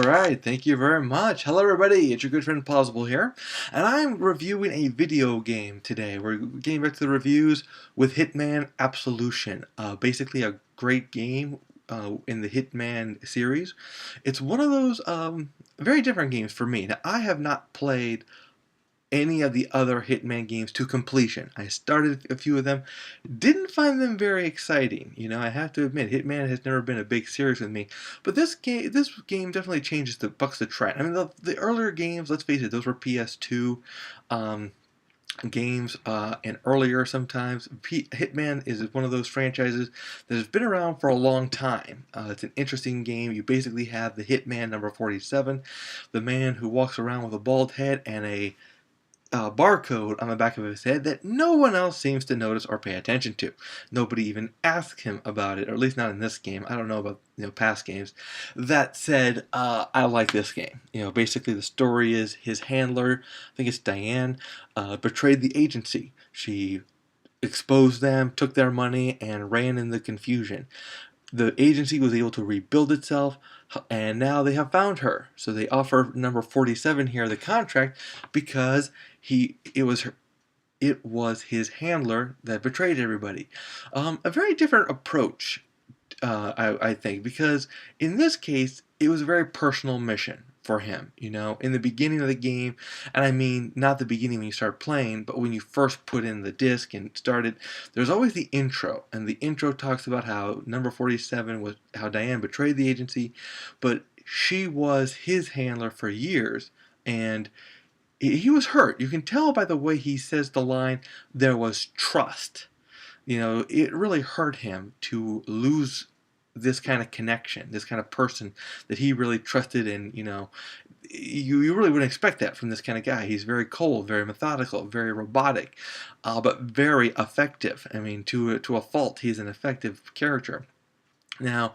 Alright, thank you very much. Hello everybody, it's your good friend Plausible here, and I'm reviewing a video game today. We're getting back to the reviews with Hitman Absolution. Basically a great game in the Hitman series. It's one of those very different games for me. Now, I have not played any of the other Hitman games to completion. I started a few of them, didn't find them very exciting. I have to admit, Hitman has never been a big series with me. But this game definitely bucks the trend. I mean, the earlier games, let's face it, those were PS2 um, games and earlier sometimes. Hitman is one of those franchises that has been around for a long time. It's an interesting game. You basically have the Hitman number 47, the man who walks around with a bald head and a barcode on the back of his head that no one else seems to notice or pay attention to. Nobody even asks him about it, or at least not in this game. I don't know about past games. That said, I like this game. Basically the story is his handler, I think it's Diane, betrayed the agency. She exposed them, took their money, and ran in the confusion. The agency was able to rebuild itself, and now they have found her. So they offer number 47 here the contract because it was his handler that betrayed everybody. A very different approach, I think, because in this case it was a very personal mission for him. In the beginning of the game, and I mean not the beginning when you start playing, but when you first put in the disc and started, there's always the intro, and the intro talks about how number 47 was how Diane betrayed the agency, but she was his handler for years, and he was hurt. You can tell by the way he says the line, there was trust. It really hurt him to lose this kind of connection, this kind of person that he really trusted in. You really wouldn't expect that from this kind of guy. He's very cold, very methodical, very robotic, but very effective. I mean, to a fault, he's an effective character. Now,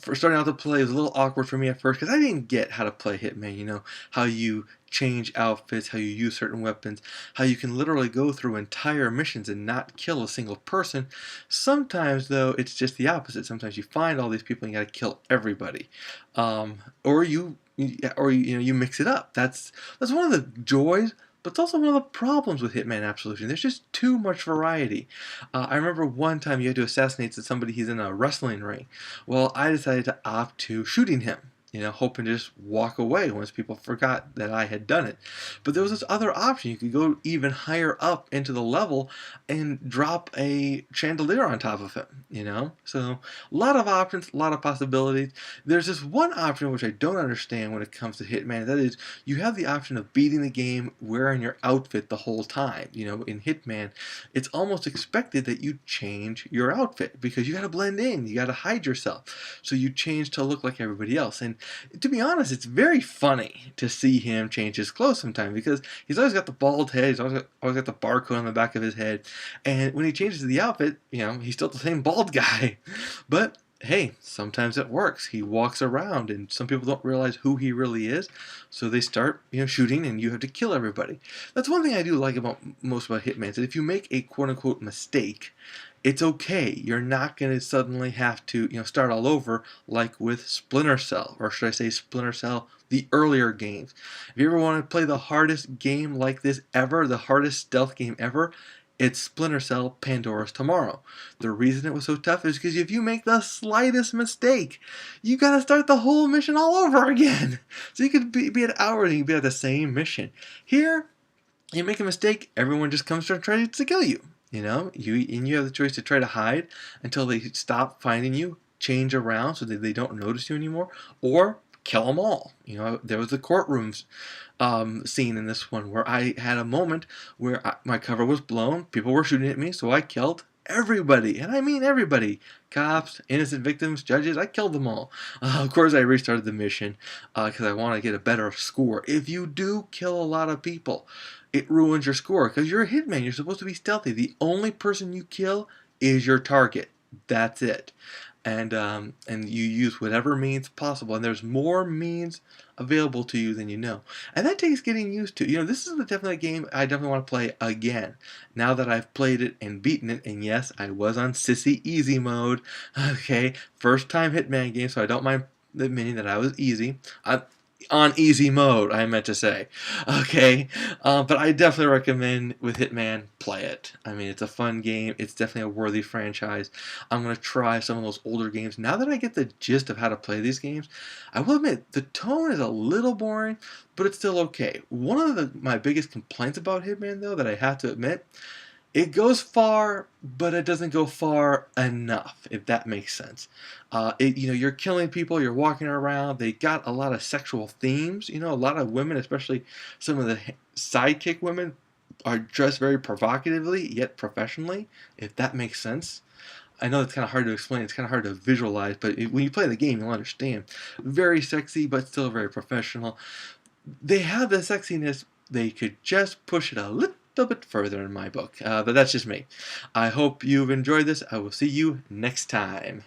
for starting out to play, it was a little awkward for me at first because I didn't get how to play Hitman. How you change outfits, how you use certain weapons, how you can literally go through entire missions and not kill a single person. Sometimes, though, it's just the opposite. Sometimes you find all these people and you got to kill everybody, or you mix it up. That's one of the joys. But it's also one of the problems with Hitman Absolution. There's just too much variety. I remember one time you had to assassinate somebody. He's in a wrestling ring. Well, I decided to opt to shooting him, hoping to just walk away once people forgot that I had done it. But there was this other option. You could go even higher up into the level and drop a chandelier on top of him, So a lot of options, a lot of possibilities. There's this one option which I don't understand when it comes to Hitman. That is, you have the option of beating the game wearing your outfit the whole time. In Hitman, it's almost expected that you change your outfit because you got to blend in. You got to hide yourself. So you change to look like everybody else. And to be honest, it's very funny to see him change his clothes sometimes because he's always got the bald head, he's always got the barcode on the back of his head, and when he changes the outfit, he's still the same bald guy. But hey, sometimes it works. He walks around, and some people don't realize who he really is, so they start, shooting, and you have to kill everybody. That's one thing I do like most about Hitman, is that if you make a quote-unquote mistake, it's okay. You're not going to suddenly have to, start all over like with Splinter Cell, or should I say Splinter Cell, the earlier games. If you ever want to play the hardest game like this ever, the hardest stealth game ever, it's Splinter Cell Pandora's Tomorrow. The reason it was so tough is because if you make the slightest mistake, you gotta start the whole mission all over again. So you could be at hours and you could be at the same mission. Here, you make a mistake, everyone just comes to try to kill you. You have the choice to try to hide until they stop finding you, change around so that they don't notice you anymore, or kill them all. There was the courtrooms scene in this one where I had a moment where my cover was blown, people were shooting at me, so I killed everybody, and I mean everybody. Cops, innocent victims, judges, I killed them all. Of course, I restarted the mission because I want to get a better score. If you do kill a lot of people, it ruins your score because you're a hitman. You're supposed to be stealthy. The only person you kill is your target. That's it. And you use whatever means possible, and there's more means available to you than you know, and that takes getting used to. This is definitely a game I definitely want to play again now that I've played it and beaten it. And yes, I was on Sissy Easy mode. Okay, first time Hitman game, so I don't mind meaning that I was easy. On easy mode, I meant to say. Okay, but I definitely recommend with Hitman, play it. I mean, it's a fun game. It's definitely a worthy franchise. I'm going to try some of those older games. Now that I get the gist of how to play these games, I will admit, the tone is a little boring, but it's still okay. One of my biggest complaints about Hitman, though, that I have to admit, it goes far, but it doesn't go far enough, if that makes sense. You're killing people, you're walking around. They got a lot of sexual themes. A lot of women, especially some of the sidekick women, are dressed very provocatively yet professionally, if that makes sense. I know it's kind of hard to explain. It's kind of hard to visualize, but when you play the game, you'll understand. Very sexy, but still very professional. They have the sexiness. They could just push it a little bit further in my book. But that's just me. I hope you've enjoyed this. I will see you next time.